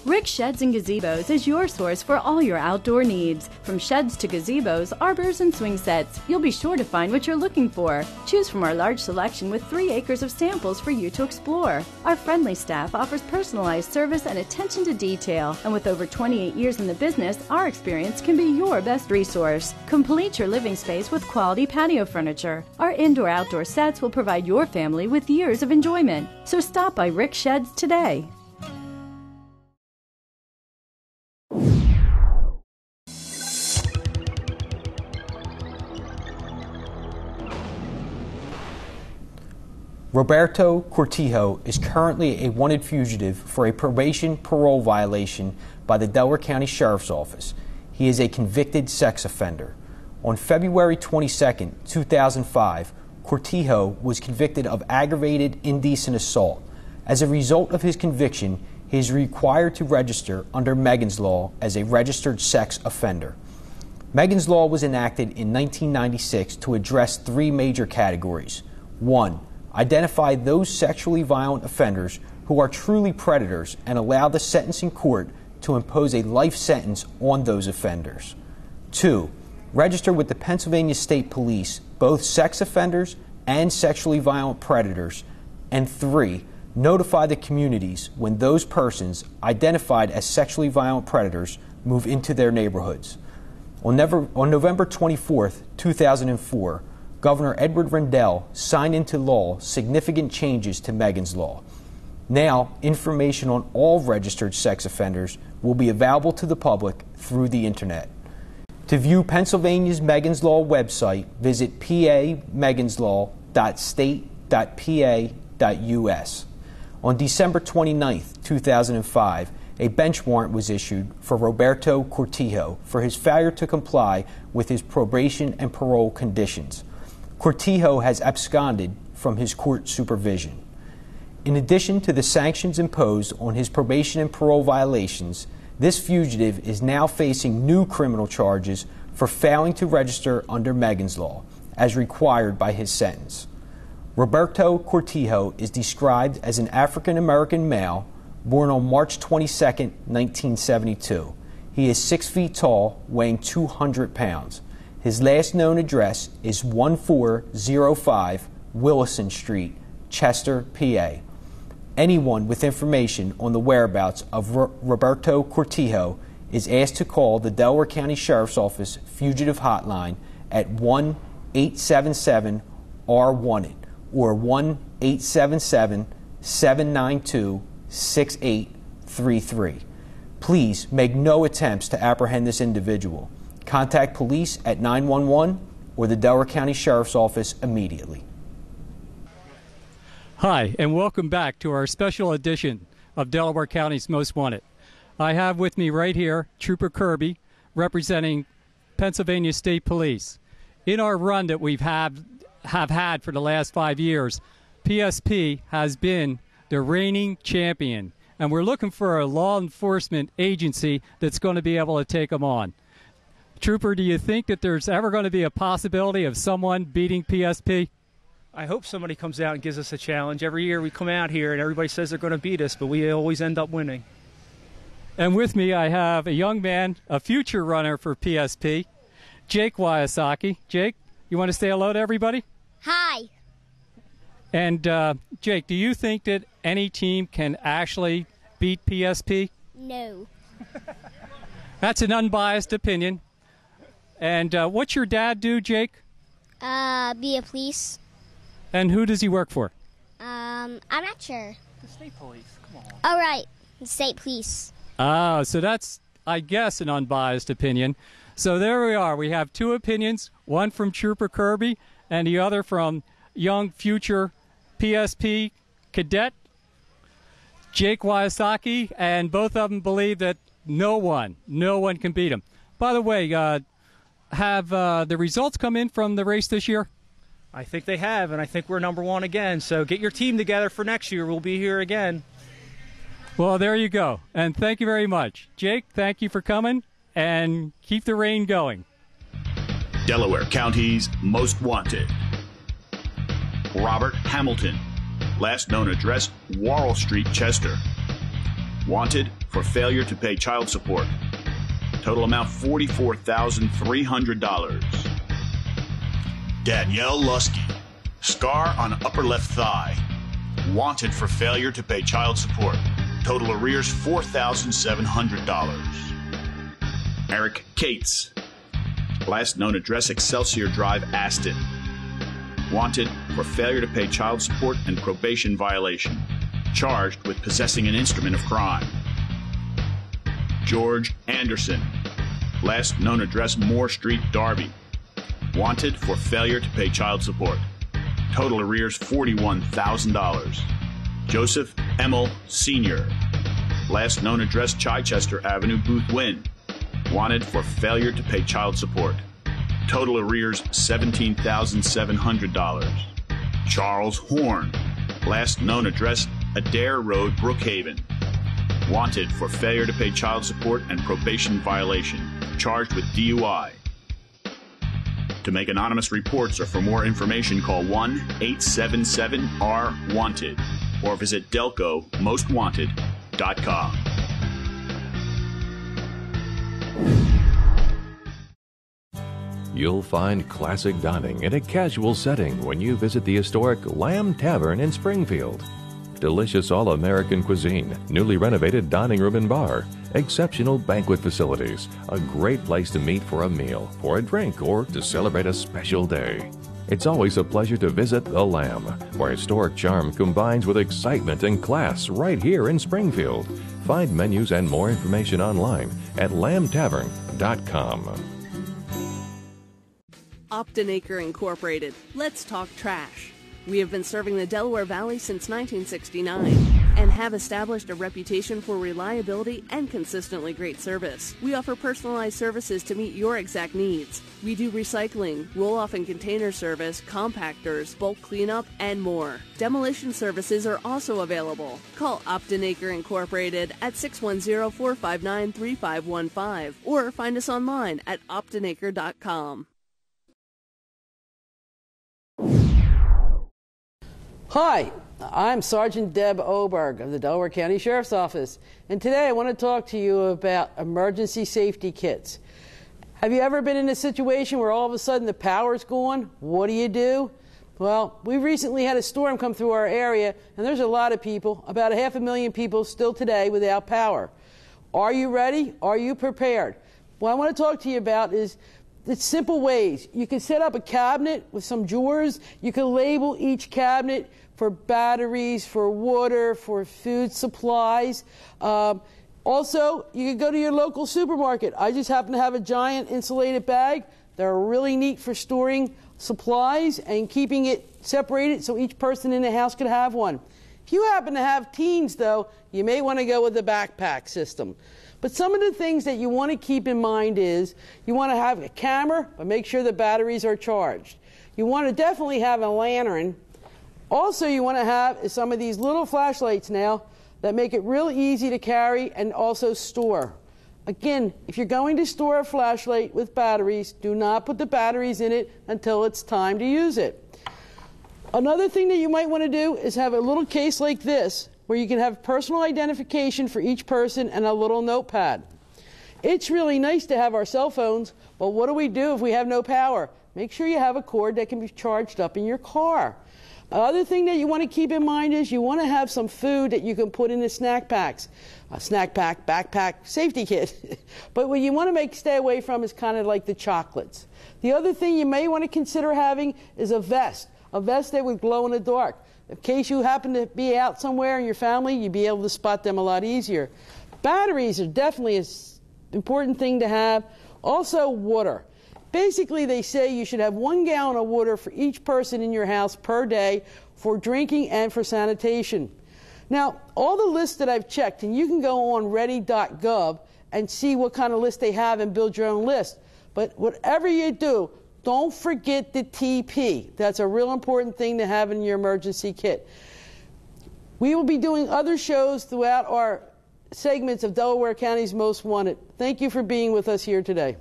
Rick Sheds and Gazebos is your source for all your outdoor needs. From sheds to gazebos, arbors, and swing sets, you'll be sure to find what you're looking for. Choose from our large selection with 3 acres of samples for you to explore. Our friendly staff offers personalized service and attention to detail, and with over 28 years in the business, our experience can be your best resource. Complete your living space with quality patio furniture. Our indoor-outdoor sets will provide your family with years of enjoyment. So stop by Rick Sheds today. Roberto Cortijo is currently a wanted fugitive for a probation parole violation by the Delaware County Sheriff's Office. He is a convicted sex offender. On February 22, 2005, Cortijo was convicted of aggravated indecent assault. As a result of his conviction, he is required to register under Megan's Law as a registered sex offender. Megan's Law was enacted in 1996 to address 3 major categories. 1. Identify those sexually violent offenders who are truly predators and allow the sentencing court to impose a life sentence on those offenders. 2. Register with the Pennsylvania State Police both sex offenders and sexually violent predators. And 3. Notify the communities when those persons identified as sexually violent predators move into their neighborhoods. On November 24, 2004, Governor Edward Rendell signed into law significant changes to Megan's Law. Now, information on all registered sex offenders will be available to the public through the Internet. To view Pennsylvania's Megan's Law website, visit pameganslaw.state.pa.us. On December 29, 2005, a bench warrant was issued for Roberto Cortijo for his failure to comply with his probation and parole conditions. Cortijo has absconded from his court supervision. In addition to the sanctions imposed on his probation and parole violations, this fugitive is now facing new criminal charges for failing to register under Megan's Law, as required by his sentence. Roberto Cortijo is described as an African-American male born on March 22, 1972. He is 6 feet tall, weighing 200 pounds. His last known address is 1405 Willison Street, Chester, PA. Anyone with information on the whereabouts of Roberto Cortijo is asked to call the Delaware County Sheriff's Office Fugitive Hotline at 1-877-R-WANTED or 1-877-792-6833. Please make no attempts to apprehend this individual. Contact police at 911 or the Delaware County Sheriff's Office immediately. Hi, and welcome back to our special edition of Delaware County's Most Wanted. I have with me right here Trooper Kriby, representing Pennsylvania State Police. In our run that we've have had for the last 5 years, PSP has been the reigning champion, and we're looking for a law enforcement agency that's going to be able to take them on. Trooper, do you think that there's ever going to be a possibility of someone beating PSP? I hope somebody comes out and gives us a challenge. Every year we come out here and everybody says they're going to beat us, but we always end up winning. And with me I have a young man, a future runner for PSP, Jake Wysocki. Jake, you want to say hello to everybody? Hi. And Jake, do you think that any team can actually beat PSP? No. That's an unbiased opinion. And what's your dad do, Jake? Be a police. And who does he work for? I'm not sure. The state police, come on. Oh, right. The state police. Ah, so that's, I guess, an unbiased opinion. So there we are. We have 2 opinions, one from Trooper Kriby and the other from young future PSP cadet Jake Wysocki, and both of them believe that no one can beat him. By the way, have the results come in from the race this year? I think they have, and I think we're number 1 again. So get your team together for next year. We'll be here again. Well, there you go. And thank you very much. Jake, thank you for coming, and keep the rain going. Delaware County's Most Wanted. Robert Hamilton, last known address, Warrell Street, Chester. Wanted for failure to pay child support. Total amount $44,300. Danielle Lusky. Scar on upper left thigh. Wanted for failure to pay child support. Total arrears $4,700. Eric Cates. Last known address Excelsior Drive, Aston. Wanted for failure to pay child support and probation violation. Charged with possessing an instrument of crime. George Anderson. Last known address Moore Street, Derby. Wanted for failure to pay child support. Total arrears $41,000. Joseph Emmel Sr. Last known address Chichester Avenue, Boothwyn. Wanted for failure to pay child support. Total arrears $17,700. Charles Horn. Last known address Adair Road, Brookhaven. Wanted for failure to pay child support and probation violation. Charged with DUI. To make anonymous reports or for more information, call 1-877-R-WANTED or visit DelcoMostWanted.com. You'll find classic dining in a casual setting when you visit the historic Lamb Tavern in Springfield. Delicious all-American cuisine, newly renovated dining room and bar, exceptional banquet facilities, a great place to meet for a meal, for a drink, or to celebrate a special day. It's always a pleasure to visit The Lamb, where historic charm combines with excitement and class right here in Springfield. Find menus and more information online at lambtavern.com. Optinaker Incorporated. Let's talk trash. We have been serving the Delaware Valley since 1969 and have established a reputation for reliability and consistently great service. We offer personalized services to meet your exact needs. We do recycling, roll-off and container service, compactors, bulk cleanup, and more. Demolition services are also available. Call Optinaker Incorporated at 610-459-3515 or find us online at optinaker.com. Hi, I'm Sergeant Deb Oberg of the Delaware County Sheriff's Office, and today I want to talk to you about emergency safety kits. Have you ever been in a situation where all of a sudden the power's gone? What do? Well, we recently had a storm come through our area, and there's a lot of people, about 500,000 people still today without power. Are you ready? Are you prepared? What I want to talk to you about is it's simple ways. You can set up a cabinet with some drawers. You can label each cabinet for batteries, for water, for food supplies. Also, you can go to your local supermarket. I just happen to have a giant insulated bag. They're really neat for storing supplies and keeping it separated so each person in the house could have one. If you happen to have teens, though, you may want to go with the backpack system. But some of the things that you want to keep in mind is you want to have a camera, but make sure the batteries are charged. You want to definitely have a lantern. Also, you want to have some of these little flashlights now that make it real easy to carry and also store. Again, if you're going to store a flashlight with batteries, do not put the batteries in it until it's time to use it. Another thing that you might want to do is have a little case like this, where you can have personal identification for each person and a little notepad. It's really nice to have our cell phones, but what do we do if we have no power? Make sure you have a cord that can be charged up in your car. Another thing that you want to keep in mind is you want to have some food that you can put in the snack packs. A snack pack, backpack, safety kit. But what you want to stay away from is kind of like the chocolates. The other thing you may want to consider having is a vest that would glow in the dark. In case you happen to be out somewhere in your family, you'd be able to spot them a lot easier. Batteries are definitely an important thing to have. Also, water. Basically, they say you should have 1 gallon of water for each person in your house per day for drinking and for sanitation. Now, all the lists that I've checked, and you can go on ready.gov and see what kind of list they have and build your own list. But whatever you do, don't forget the TP. That's a real important thing to have in your emergency kit. We will be doing other shows throughout our segments of Delaware County's Most Wanted. Thank you for being with us here today.